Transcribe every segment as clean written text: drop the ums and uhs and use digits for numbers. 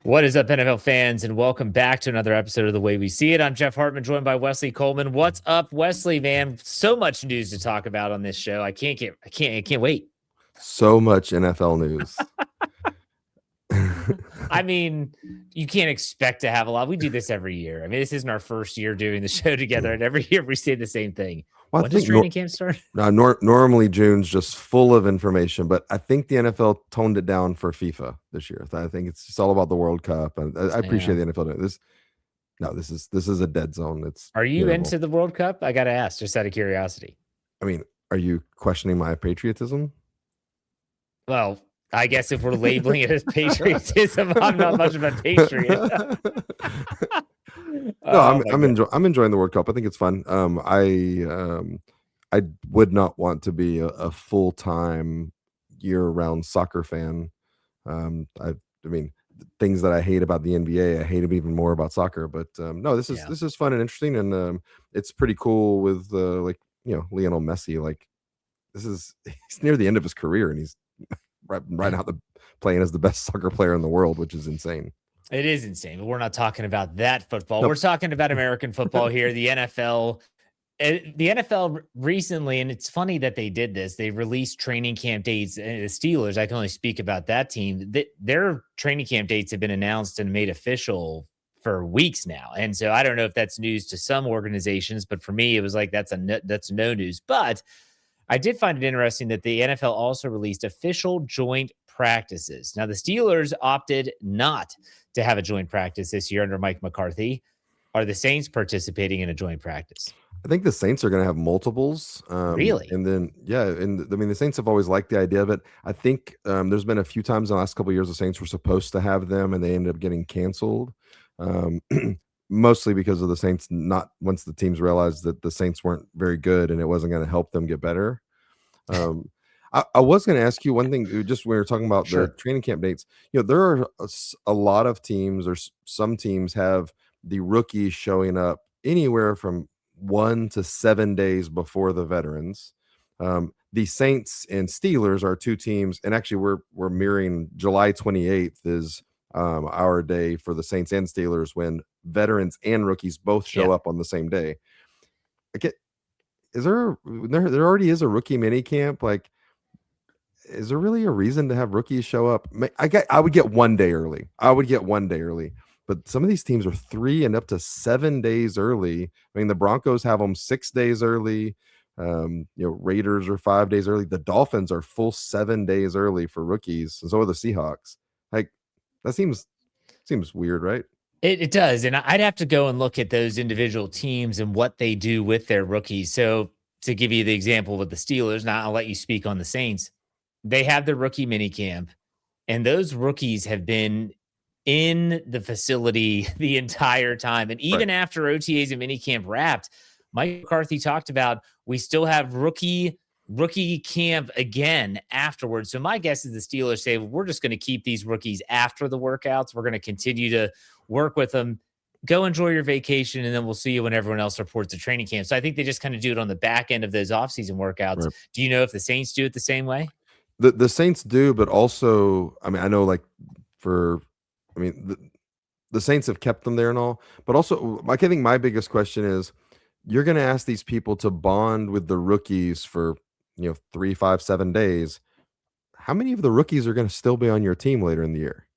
What is up, NFL fans, and welcome back to another episode of The Way We See It. I'm Jeff Hartman, joined by Wesley Coleman. What's up, Wesley, man? So much news to talk about on this show. I can't wait. So much NFL news. I mean, you can't expect to have a lot. We do this every year. I mean, this isn't our first year doing the show together, and every year we say the same thing. Well, I When does think training camp start? normally June's just full of information, but I think the NFL toned it down for FIFA this year. I think it's just all about the World Cup, and I appreciate the NFL doing this. No, this is a dead zone. It's Are you into the World Cup? I got to ask, just out of curiosity. I mean, are you questioning my patriotism? Well, I guess if we're labeling it as patriotism, I'm not much of a patriot. No, I'm enjoying the World Cup. I think it's fun. I would not want to be a full-time year-round soccer fan. I mean, things that I hate about the NBA, I hate them even more about soccer. But no, this is fun and interesting, and it's pretty cool with Lionel Messi. Like he's near the end of his career, and he's right out playing as the best soccer player in the world, which is insane. It is insane, but we're not talking about that football. Nope. We're talking about American football here, the NFL. The NFL recently, and it's funny that they did this, they released training camp dates. And the Steelers, I can only speak about that team. Their training camp dates have been announced and made official for weeks now. And so I don't know if that's news to some organizations, but for me, it was like, that's no news. But I did find it interesting that the NFL also released official joint practices. Now, the Steelers opted not to have a joint practice this year under Mike McCarthy. Are the Saints participating in a joint practice? I think the Saints are going to have multiples. Really? And then, the Saints have always liked the idea of it. I think there's been a few times in the last couple of years the Saints were supposed to have them, and they ended up getting canceled. Mostly because of the Saints not once the teams realized that the Saints weren't very good and it wasn't going to help them get better. I was going to ask you one thing, just when we were talking about the training camp dates. There are a lot of teams, or some teams have the rookies showing up anywhere from 1 to 7 days before the veterans. The Saints and Steelers are two teams, and actually we're mirroring July 28th is our day for the Saints and Steelers, when veterans and rookies both show up on the same day. There already is a rookie mini camp? Like, is there really a reason to have rookies show up? I would get 1 day early. But some of these teams are 3 and up to 7 days early. I mean, the Broncos have them 6 days early. Raiders are 5 days early. The Dolphins are full 7 days early for rookies, and so are the Seahawks. Like, that seems weird, right? It does. And I'd have to go and look at those individual teams and what they do with their rookies. So to give you the example with the Steelers, now I'll let you speak on the Saints. They have the rookie mini camp, and those rookies have been in the facility the entire time. And even after OTAs and minicamp wrapped, Mike McCarthy talked about, we still have rookie camp again afterwards. So my guess is the Steelers say, well, we're just going to keep these rookies after the workouts. We're going to continue to work with them. Go enjoy your vacation, and then we'll see you when everyone else reports to training camp. So I think they just kind of do it on the back end of those offseason workouts. Right. Do you know if the Saints do it the same way? The Saints do, but also, I mean, I know the Saints have kept them there and all, but also, I think my biggest question is, you're going to ask these people to bond with the rookies for 3, 5, 7 days. How many of the rookies are going to still be on your team later in the year?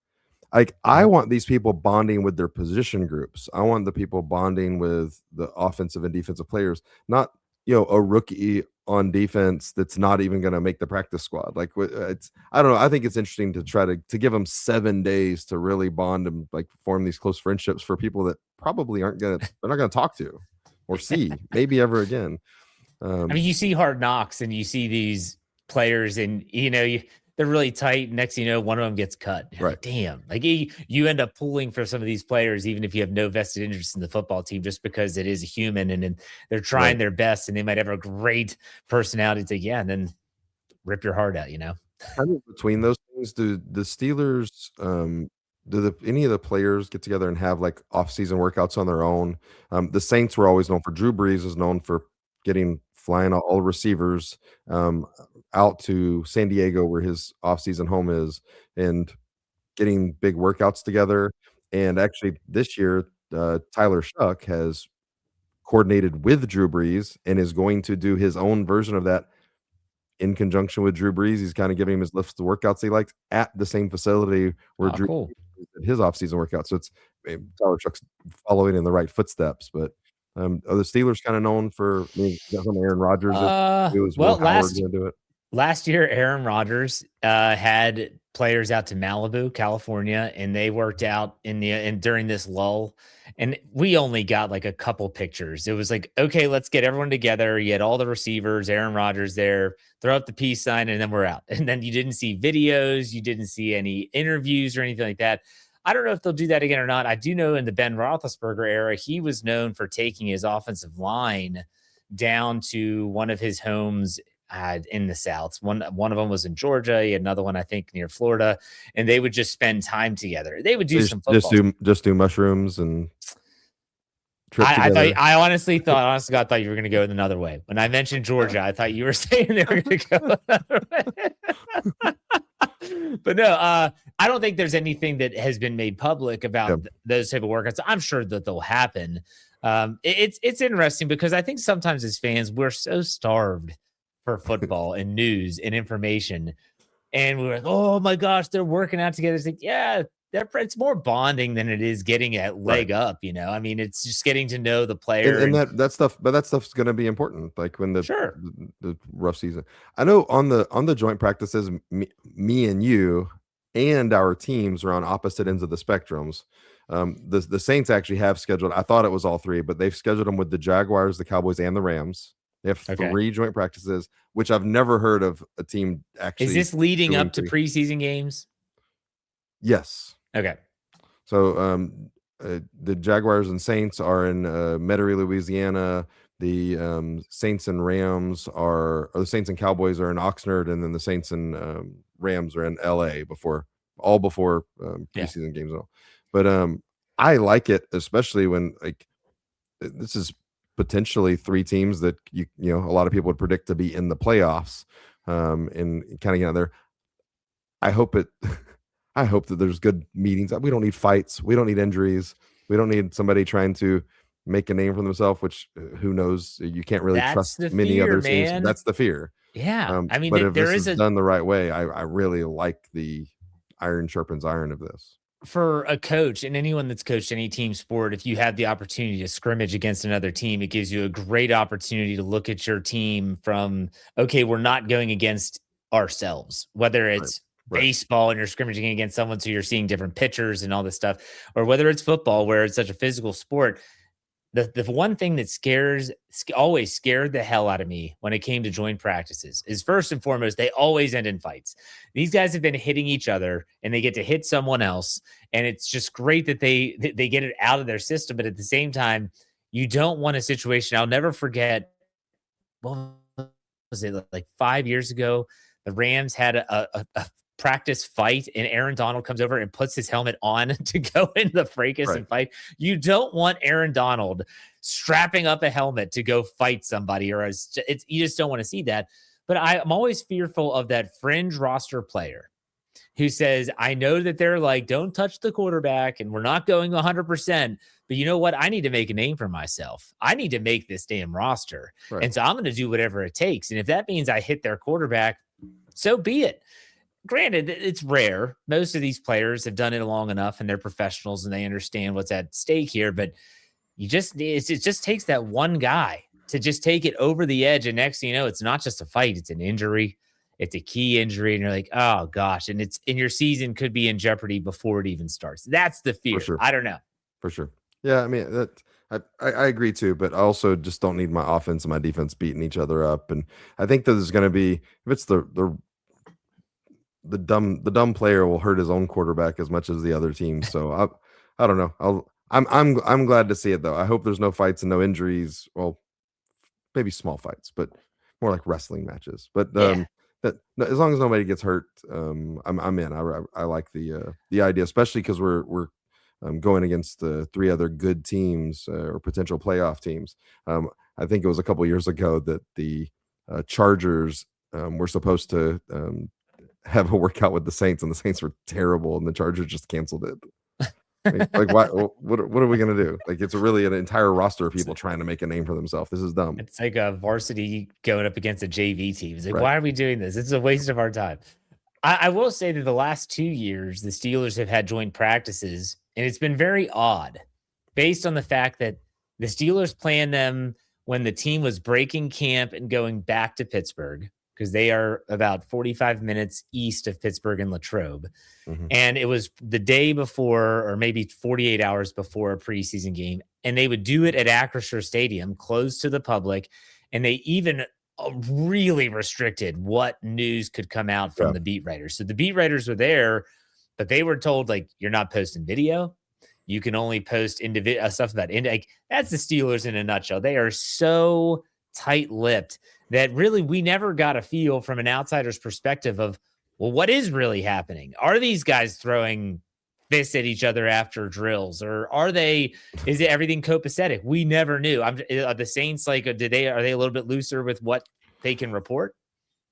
Like, I want these people bonding with their position groups. I want the people bonding with the offensive and defensive players, not a rookie on defense that's not even going to make the practice squad. Like, I don't know. I think it's interesting to try to give them 7 days to really bond and like form these close friendships for people that probably they're not going to talk to or see maybe ever again. I mean, you see Hard Knocks and you see these players, and they're really tight. Next, one of them gets cut. Right. Like, damn. Like, you end up pulling for some of these players, even if you have no vested interest in the football team, just because it is a human and they're trying their best, and they might have a great personality and then rip your heart out, Kind of between those things, do the Steelers, any of the players get together and have like off-season workouts on their own? The Saints were always known for, Drew Brees is known for flying all receivers out to San Diego, where his off-season home is, and getting big workouts together. And actually, this year, Tyler Shuck has coordinated with Drew Brees and is going to do his own version of that in conjunction with Drew Brees. He's kind of giving him his lifts, the workouts he likes at the same facility where Oh, Drew cool. Brees did his offseason workout. So it's Tyler Shuck's following in the right footsteps. But are the Steelers kind of known for? I mean, some Aaron Rodgers is do is Will Well, Howard going to do it? last year, Aaron Rodgers had players out to Malibu, California, and they worked out during this lull. And we only got like a couple pictures. It was like, okay, let's get everyone together. You had all the receivers, Aaron Rodgers there, throw up the peace sign, and then we're out. And then you didn't see videos, you didn't see any interviews or anything like that. I don't know if they'll do that again or not. I do know in the Ben Roethlisberger era, he was known for taking his offensive line down to one of his homes in the South. One of them was in Georgia. He had another one, I think, near Florida, and they would just spend time together. They would do some football. Just do mushrooms and trip I together. thought, I honestly thought, honest to God, I thought you were going to go in another way. When I mentioned Georgia, I thought you were saying they were going to go another way. But no, I don't think there's anything that has been made public about those type of workouts. I'm sure that they'll happen. It's interesting because I think sometimes as fans, we're so starved for football and news and information. And we're like, oh my gosh, they're working out together. It's like, yeah, it's more bonding than it is getting a leg up, you know. I mean, it's just getting to know the player. And that stuff, but that stuff's gonna be important, like when Sure. the rough season. I know on the joint practices, me and you and our teams are on opposite ends of the spectrums. The Saints actually have scheduled, I thought it was all three, but they've scheduled them with the Jaguars, the Cowboys, and the Rams. They have three joint practices, which I've never heard of a team actually. Is this leading up to preseason games? Yes. Okay. So the Jaguars and Saints are in Metairie, Louisiana. The Saints and Rams or the Saints and Cowboys are in Oxnard, and then the Saints and Rams are in LA before preseason games and all. But I like it, especially when like this is potentially three teams that you know a lot of people would predict to be in the playoffs, and kind of get out there. I hope that there's good meetings. We don't need fights. We don't need injuries. We don't need somebody trying to make a name for themselves, which who knows? You can't really trust many other teams. That's the fear. Yeah. I mean, but if this is done the right way, I really like the iron sharpens iron of this. For a coach and anyone that's coached any team sport, if you have the opportunity to scrimmage against another team, it gives you a great opportunity to look at your team from, okay, we're not going against ourselves, whether it's baseball and you're scrimmaging against someone, so you're seeing different pitchers and all this stuff, or whether it's football where it's such a physical sport. The one thing that always scared the hell out of me when it came to joint practices is first and foremost, they always end in fights. These guys have been hitting each other and they get to hit someone else. And it's just great that they get it out of their system. But at the same time, you don't want a situation. I'll never forget, what was it, like 5 years ago? The Rams had a practice fight and Aaron Donald comes over and puts his helmet on to go in the fracas and fight. You don't want Aaron Donald strapping up a helmet to go fight somebody, or you just don't want to see that. But I'm always fearful of that fringe roster player who says, I know that they're like, don't touch the quarterback and we're not going 100%, but you know what? I need to make a name for myself. I need to make this damn roster. And so I'm going to do whatever it takes. And if that means I hit their quarterback, so be it. Granted, it's rare. Most of these players have done it long enough and they're professionals and they understand what's at stake here. But it just takes that one guy to just take it over the edge. And next thing you know, it's not just a fight, it's an injury. It's a key injury. And you're like, oh gosh. And your season could be in jeopardy before it even starts. That's the fear. Sure. I don't know. For sure. Yeah. I mean, I agree too, but I also just don't need my offense and my defense beating each other up. And I think that there's going to be, if it's the dumb player will hurt his own quarterback as much as the other team. So I don't know. I'm glad to see it though. I hope there's no fights and no injuries. Well, maybe small fights, but more like wrestling matches. But as long as nobody gets hurt, I'm in. I like the idea, especially because we're going against the three other good teams or potential playoff teams. I think it was a couple years ago that the Chargers were supposed to have a workout with the Saints, and the Saints were terrible, and the Chargers just canceled it. Like why? What are we gonna do? Like, it's really an entire roster of people trying to make a name for themselves. This is dumb. It's like a varsity going up against a JV team. It's like, Right. why are we doing this? It's a waste of our time. I will say that the last 2 years, the Steelers have had joint practices, and it's been very odd based on the fact that the Steelers planned them when the team was breaking camp and going back to Pittsburgh because they are about 45 minutes east of Pittsburgh and Latrobe. Mhm. And it was the day before, or maybe 48 hours before a preseason game. And they would do it at Acrisure Stadium, closed to the public. And they even really restricted what news could come out from Yeah. the beat writers. So the beat writers were there, but they were told, like, you're not posting video. You can only post stuff about like, that's the Steelers in a nutshell. They are so tight-lipped that really we never got a feel from an outsider's perspective of, well, what is really happening? Are these guys throwing fists at each other after drills, or is it everything copacetic? We never knew. Are the Saints like, are they a little bit looser with what they can report?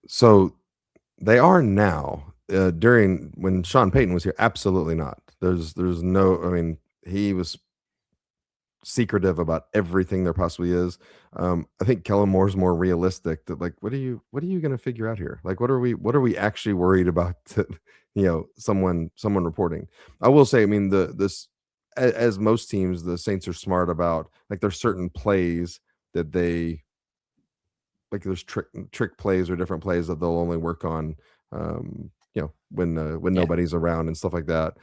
So they are now. During when Sean Payton was here, absolutely not. There's no. I mean, he was secretive about everything there possibly is. I think Kellen Moore's more realistic. That, like, what are you going to figure out here? Like, what are we actually worried about? That, someone reporting. I will say, I mean, as most teams, the Saints are smart about, like, there's certain plays that they, like, there's trick plays or different plays that they'll only work on, when Yeah. nobody's around and stuff like that.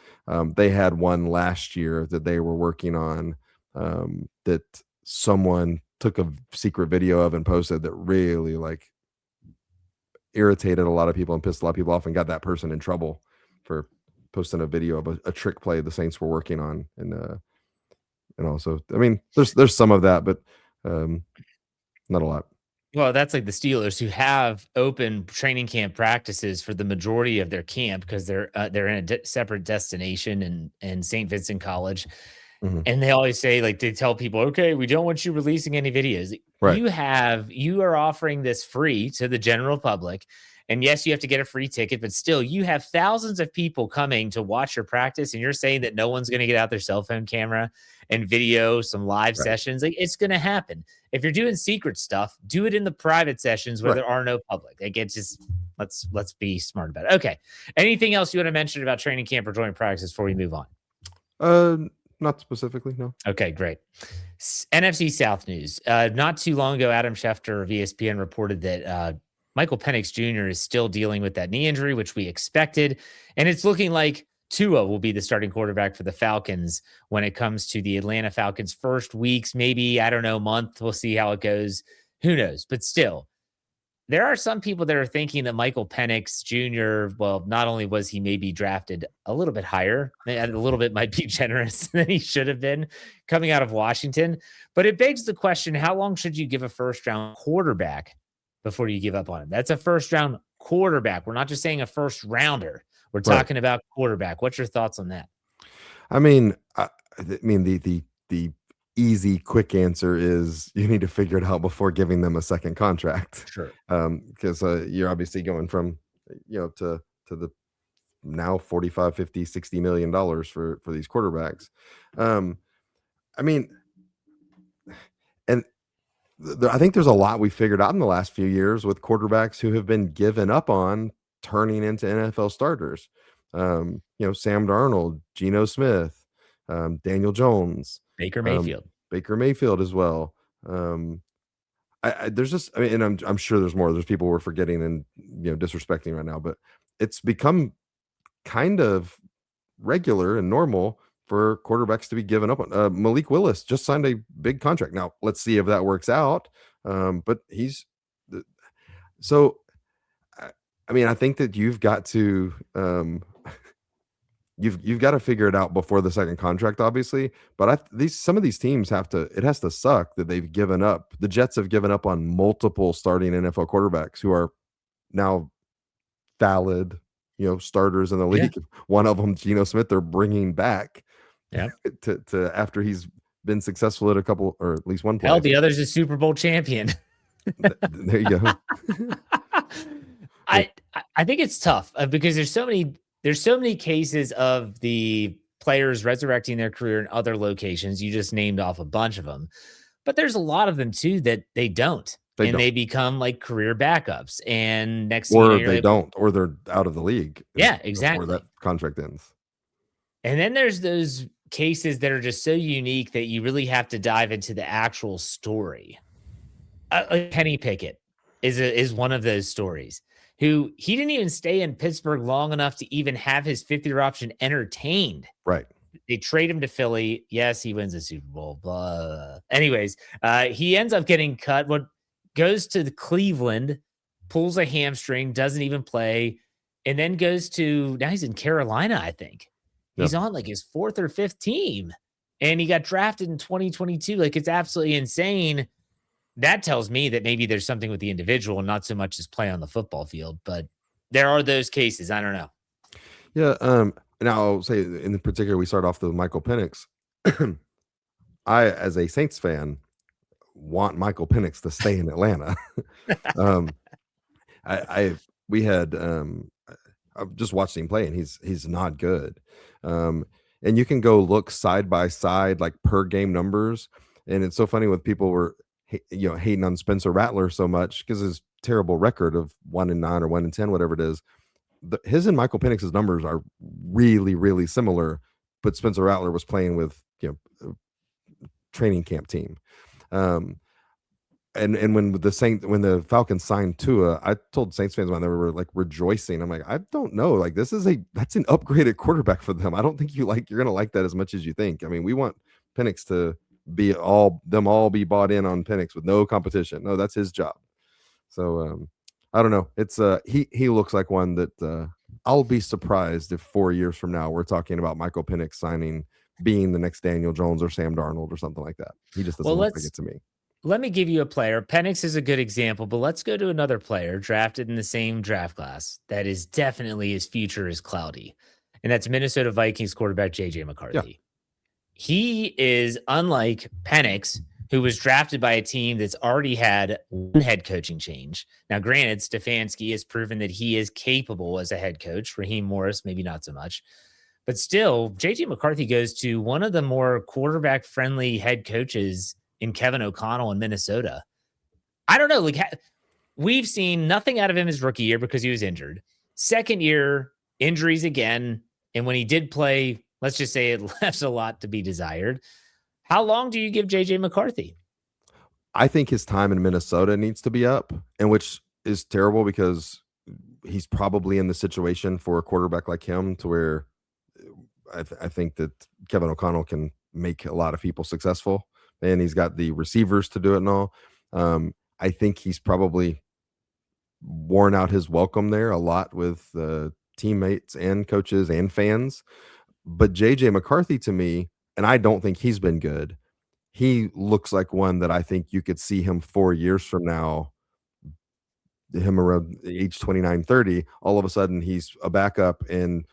They had one last year that they were working on, that someone took a secret video of and posted, that really, like, irritated a lot of people and pissed a lot of people off and got that person in trouble for posting a video of a trick play the Saints were working on. And also, I mean, there's some of that, but not a lot. Well, that's like the Steelers, who have open training camp practices for the majority of their camp because they're in a separate destination in St. Vincent College. Mhm. And they always say, like, they tell people, okay, we don't want you releasing any videos. Right. You are offering this free to the general public. And yes, you have to get a free ticket, but still, you have thousands of people coming to watch your practice. And you're saying that no one's going to get out their cell phone camera and video some live Right. sessions. Like, it's going to happen. If you're doing secret stuff, do it in the private sessions where Right. there are no public. Like, it's just, let's be smart about it. Okay. Anything else you want to mention about training camp or joint practice before we move on? Not specifically, no. Okay, great. NFC South news. Not too long ago, Adam Schefter of ESPN reported that Michael Penix Jr. is still dealing with that knee injury, which we expected. And it's looking like Tua will be the starting quarterback for the Falcons when it comes to the Atlanta Falcons' first weeks, maybe, I don't know, month. We'll see how it goes. Who knows? But still, there are some people that are thinking that Michael Penix Jr., well, not only was he maybe drafted a little bit higher, and a little bit might be generous than he should have been coming out of Washington, but it begs the question, how long should you give a first round quarterback before you give up on him? That's a first round quarterback. We're not just saying a first rounder. We're Right. talking about quarterback. What's your thoughts on that? I mean, the easy, quick answer is you need to figure it out before giving them a second contract. Sure. Because you're obviously going from, to the now 45, 50, 60 million dollars for these quarterbacks. I mean, and I think there's a lot we figured out in the last few years with quarterbacks who have been given up on turning into NFL starters. Sam Darnold, Geno Smith, Daniel Jones, Baker Mayfield. Baker Mayfield as well. There's just, I mean, and I'm sure there's more. There's people we're forgetting and disrespecting right now, but it's become kind of regular and normal for quarterbacks to be given up on. Malik Willis just signed a big contract. Now let's see if that works out. But he's so. I mean, I think that you've got to you've got to figure it out before the second contract, obviously. But some of these teams have to. It has to suck that they've given up. The Jets have given up on multiple starting NFL quarterbacks who are now valid, starters in the league. Yeah. One of them, Geno Smith, they're bringing back. Yeah. to after he's been successful at a couple, or at least one place. Hell, the other's a Super Bowl champion. There you go. I think it's tough because there's so many cases of the players resurrecting their career in other locations. You just named off a bunch of them, but there's a lot of them too that they don't, They and don't, they become like career backups. And next thing you know, or you're they like, don't, or they're out of the league yeah, before that exactly. contract ends. And then there's those cases that are just so unique that you really have to dive into the actual story. Like Kenny Pickett is one of those stories, who he didn't even stay in Pittsburgh long enough to even have his fifth-year option entertained. Right. They trade him to Philly. Yes, he wins the Super Bowl. Blah. Anyways, he ends up getting cut. What goes to the Cleveland, pulls a hamstring, doesn't even play, and then goes to now he's in Carolina, I think. Yep. He's on like his fourth or fifth team, and he got drafted in 2022. Like, it's absolutely insane. That tells me that maybe there's something with the individual and not so much as play on the football field, but there are those cases. I don't know. Yeah. And I'll say in particular, we start off with Michael Penix. I, as a Saints fan, want Michael Penix to stay in Atlanta. um, I we had I've just watched him play, and he's not good. Um, and you can go look side by side, like per game numbers, and it's so funny with people were hating on Spencer Rattler so much because his terrible record of 1-9 or 1-10, whatever it is. His and Michael Penix's numbers are really, really similar, but Spencer Rattler was playing with a training camp team. And when the Falcons signed Tua, I told Saints fans when they were like rejoicing. I'm like, I don't know, like that's an upgraded quarterback for them. I don't think you're gonna like that as much as you think. I mean, we want Penix to be all be bought in on Penix with no competition. No, that's his job. So I don't know. It's he looks like one that I'll be surprised if 4 years from now we're talking about Michael Penix being the next Daniel Jones or Sam Darnold or something like that. He just doesn't Well, look like it to me. let me give you a player. Penix is a good example, but let's go to another player drafted in the same draft class that is definitely his future is cloudy. And that's Minnesota Vikings quarterback JJ Yeah. McCarthy. He is unlike Penix, who was drafted by a team that's already had one head coaching change. Now, granted, Stefanski has proven that he is capable as a head coach. Raheem Morris, maybe not so much. But still, JJ McCarthy goes to one of the more quarterback friendly head coaches in Kevin O'Connell in Minnesota. I don't know. Like, we've seen nothing out of him his rookie year because he was injured. Second year, injuries again. And when he did play, let's just say it left a lot to be desired. How long do you give JJ McCarthy? I think his time in Minnesota needs to be up, and which is terrible because he's probably in the situation for a quarterback like him to where I think that Kevin O'Connell can make a lot of people successful, and he's got the receivers to do it and all. I think he's probably worn out his welcome there a lot with teammates and coaches and fans. But JJ McCarthy, to me, and I don't think he's been good. He looks like one that I think you could see him 4 years from now, him around age 29, 30. All of a sudden, he's a backup and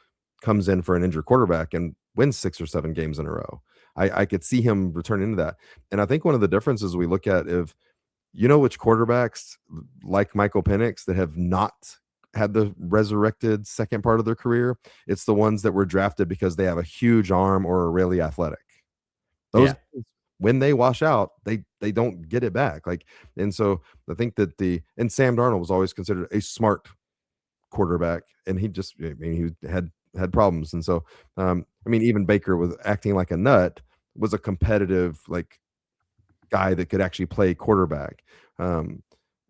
comes in for an injured quarterback and wins 6 or 7 games in a row. I could see him return into that. And I think one of the differences we look at, if you know which quarterbacks like Michael Penix that have not had the resurrected second part of their career, it's the ones that were drafted because they have a huge arm or are really athletic. Those guys, when they wash out, they don't get it back. Like, and so I think that and Sam Darnold was always considered a smart quarterback, and he had problems. And so even Baker was acting like a nut, was a competitive like guy that could actually play quarterback. And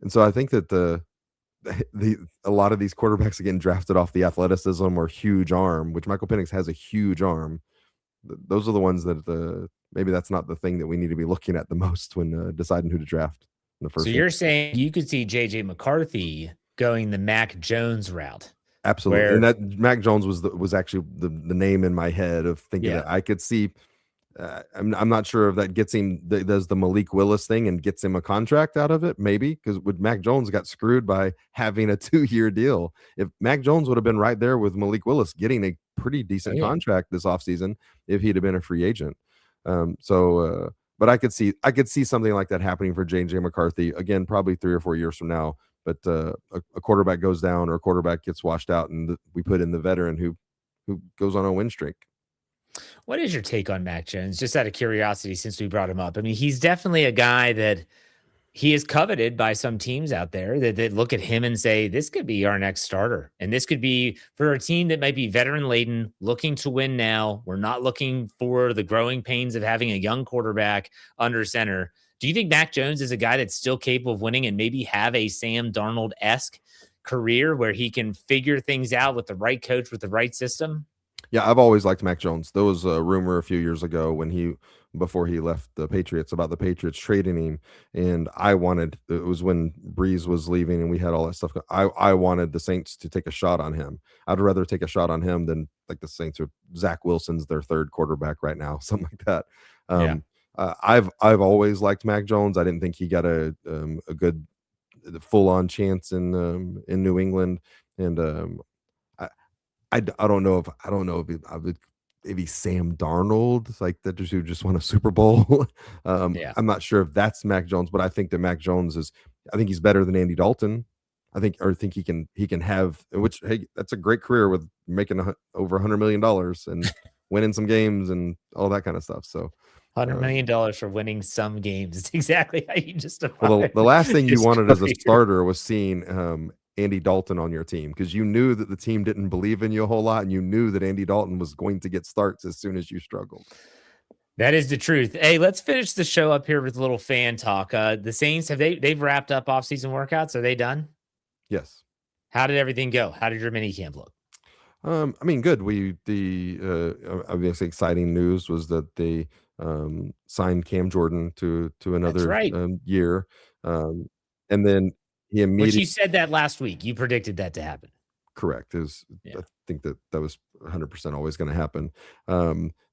so I think that a lot of these quarterbacks are getting drafted off the athleticism or huge arm, which Michael Penix has a huge arm. Those are the ones that maybe that's not the thing that we need to be looking at the most when deciding who to draft in the first. So you're saying you could see JJ McCarthy going the Mac Jones route. Absolutely. And that Mac Jones was actually the name in my head of thinking that I could see. I'm not sure if that gets him, does the Malik Willis thing and gets him a contract out of it, maybe, because with Mac Jones got screwed by having a 2-year deal. If Mac Jones would have been right there with Malik Willis getting a pretty decent contract this offseason if he'd have been a free agent. But I could see something like that happening for JJ McCarthy again, probably 3 or 4 years from now. but a quarterback goes down or a quarterback gets washed out, and we put in the veteran who goes on a win streak. What is your take on Mac Jones? Just out of curiosity, since we brought him up. I mean, he's definitely a guy that he is coveted by some teams out there that look at him and say, this could be our next starter. And this could be for a team that might be veteran laden, looking to win now. We're not looking for the growing pains of having a young quarterback under center. Do you think Mac Jones is a guy that's still capable of winning and maybe have a Sam Darnold-esque career where he can figure things out with the right coach, with the right system? Yeah, I've always liked Mac Jones. There was a rumor a few years ago before he left the Patriots about the Patriots trading him, and it was when Breeze was leaving and we had all that stuff. I wanted the Saints to take a shot on him. I'd rather take a shot on him than like the Saints or Zach Wilson's their third quarterback right now, something like that. Yeah. I've always liked Mac Jones. I didn't think he got a good full on chance in New England, and I don't know if if he's Sam Darnold, like that who just won a Super Bowl. Yeah. I'm not sure if that's Mac Jones, but I think that Mac Jones I think he's better than Andy Dalton. I think he can have, which, hey, that's a great career with making over $100 million and winning some games and all that kind of stuff. So $100 million for winning some games. It's exactly how you just well, the last thing you wanted as a starter was seeing Andy Dalton on your team, because you knew that the team didn't believe in you a whole lot, and you knew that Andy Dalton was going to get starts as soon as you struggled. That is the truth. Hey, let's finish the show up here with a little fan talk. The Saints, they've wrapped up off-season workouts? Are they done? Yes. How did everything go? How did your mini camp look? I mean, good. Obviously exciting news was that they signed Cam Jordan to another year, and then he immediately. Which you said that last week. You predicted that to happen. Correct. I think that was 100% always going to happen.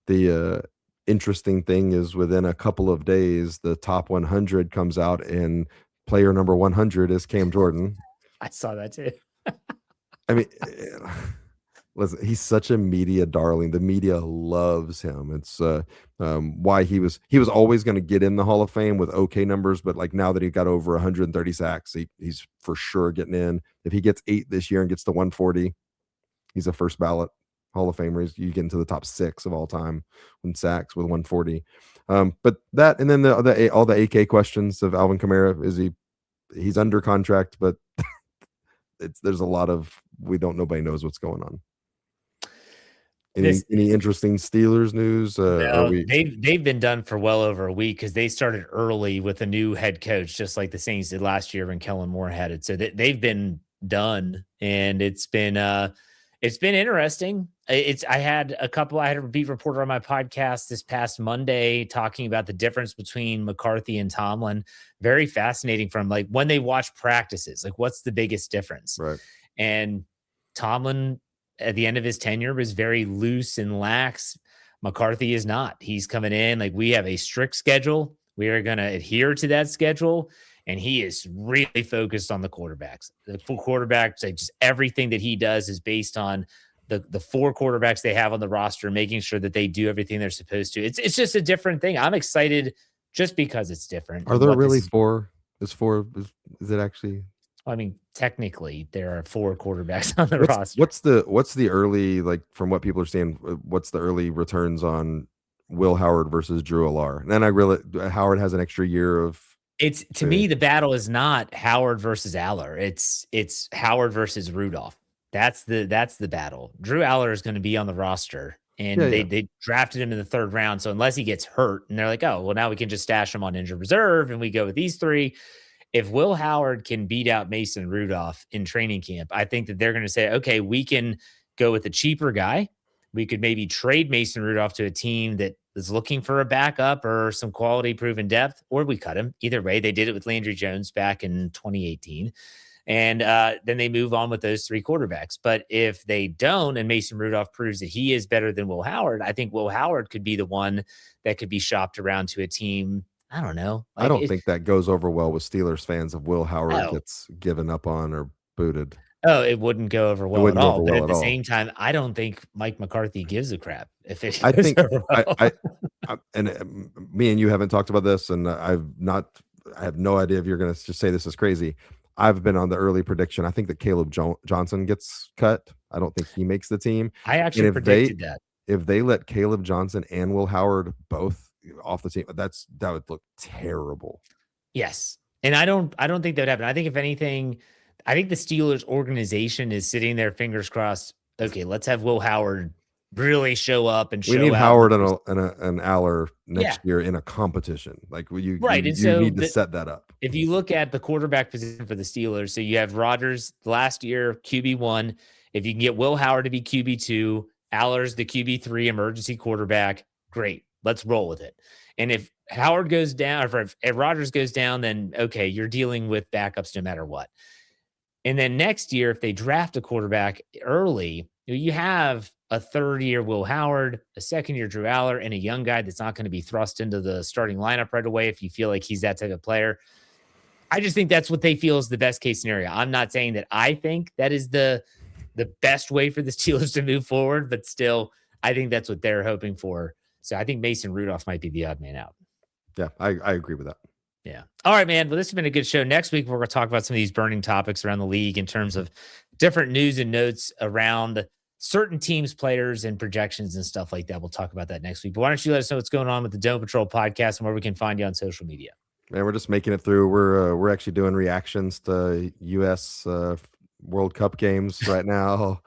The interesting thing is, within a couple of days, the top 100 comes out, and player number 100 is Cam Jordan. I saw that too. I mean, listen, he's such a media darling. The media loves him. It's why he was always going to get in the Hall of Fame with okay numbers, but like now that he got over 130 sacks, he's for sure getting in. If he gets 8 this year and gets to 140, he's a first ballot Hall of Famer. You get into the top 6 of all time in sacks with 140. But that, and then all the AK questions of Alvin Kamara, he's under contract, but there's a lot of nobody knows what's going on. Any interesting Steelers news? No, they've been done for well over a week, because they started early with a new head coach, just like the Saints did last year when Kellen Moore had it. So they've been done, and it's been interesting. I had a beat reporter on my podcast this past Monday talking about the difference between McCarthy and Tomlin. Very fascinating, from like when they watch practices, like what's the biggest difference? Right. And Tomlin, at the end of his tenure, was very loose and lax. McCarthy is not. He's coming in like, we have a strict schedule. We are going to adhere to that schedule. And he is really focused on the quarterbacks. The full quarterbacks, like just everything that he does is based on the 4 quarterbacks they have on the roster, making sure that they do everything they're supposed to. It's just a different thing. I'm excited just because it's different. Are there really 4? Is it actually? I mean, technically, there are 4 quarterbacks on the roster. What's the early, like, from what people are saying, what's the early returns on Will Howard versus Drew Allar? And then Howard has an extra year of. To me, the battle is not Howard versus Aller. It's Howard versus Rudolph. That's the battle. Drew Aller is going to be on the roster, and they drafted him in the 3rd round. So unless he gets hurt, and they're like, oh, well, now we can just stash him on injured reserve, and we go with these 3. If Will Howard can beat out Mason Rudolph in training camp, I think that they're going to say, okay, we can go with a cheaper guy. We could maybe trade Mason Rudolph to a team that is looking for a backup or some quality proven depth, or we cut him. Either way, they did it with Landry Jones back in 2018. And then they move on with those 3 quarterbacks. But if they don't, and Mason Rudolph proves that he is better than Will Howard, I think Will Howard could be the one that could be shopped around to a team. I don't know. I don't think that goes over well with Steelers fans if Will Howard gets given up on or booted. Oh, it wouldn't go over well at all. But at the same time, I don't think Mike McCarthy gives a crap if it. I think and me and you haven't talked about this, and I have no idea if you're going to just say this is crazy. I've been on the early prediction. I think that Caleb Johnson gets cut. I don't think he makes the team. I And actually predicted that. if they let Caleb Johnson and Will Howard both off the team, that would look terrible. Yes. And I don't think that would happen. I think if anything, I think the Steelers organization is sitting there, fingers crossed. Okay, let's have Will Howard really show up and We show need out. Howard and an Aller Yeah, next year in a competition. Like right. And you so need to set that up. if you look at the quarterback position for the Steelers, so you have Rodgers last year, QB1. If you can get Will Howard to be QB2, Aller's the QB3 emergency quarterback, great. Let's roll with it. And if Howard goes down, or if Rodgers goes down, then okay, you're dealing with backups no matter what. And then next year, if they draft a quarterback early, you have a third year Will Howard, a second year Drew Aller, and a young guy that's not going to be thrust into the starting lineup right away if you feel like he's that type of player. I just think that's what they feel is the best case scenario. I'm not saying that I think that is the best way for the Steelers to move forward, but still, I think that's what they're hoping for. So I think Mason Rudolph might be the odd man out. Yeah, I agree with that. Yeah. All right, man. Well, this has been a good show. Next week, we're going to talk about some of these burning topics around the league in terms of different news and notes around certain teams, players, and projections and stuff like that. We'll talk about that next week. But why don't you let us know what's going on with the Dome Patrol podcast and where we can find you on social media? Man, we're just making it through. We're actually doing reactions to U.S. World Cup games right now.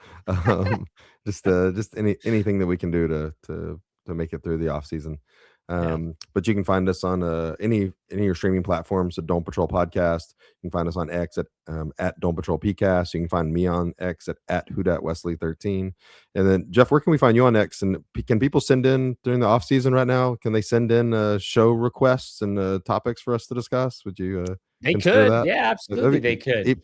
Just anything that we can do to make it through the off season. But you can find us on any of your streaming platforms at Dome Patrol Podcast. You can find us on X at Dome Patrol PCast. You can find me on X at Wesley13. And then Jeff, where can we find you on X? And can people send in during the off season right now? Can they send in show requests and topics for us to discuss? Would you? They consider could. that? Yeah, absolutely. They could.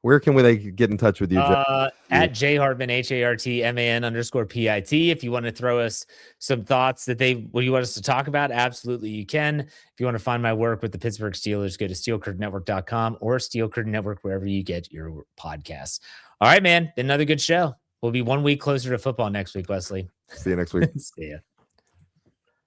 Where can they get in touch with you, Jeff? At J Hartman, HARTMAN_PIT. If you want to throw us some thoughts that what you want us to talk about, absolutely you can. If you want to find my work with the Pittsburgh Steelers, go to steelcurtainnetwork.com or Steel Curtain Network, wherever you get your podcasts. All right, man. Been another good show. We'll be 1 week closer to football next week, Wesley. See you next week. See ya.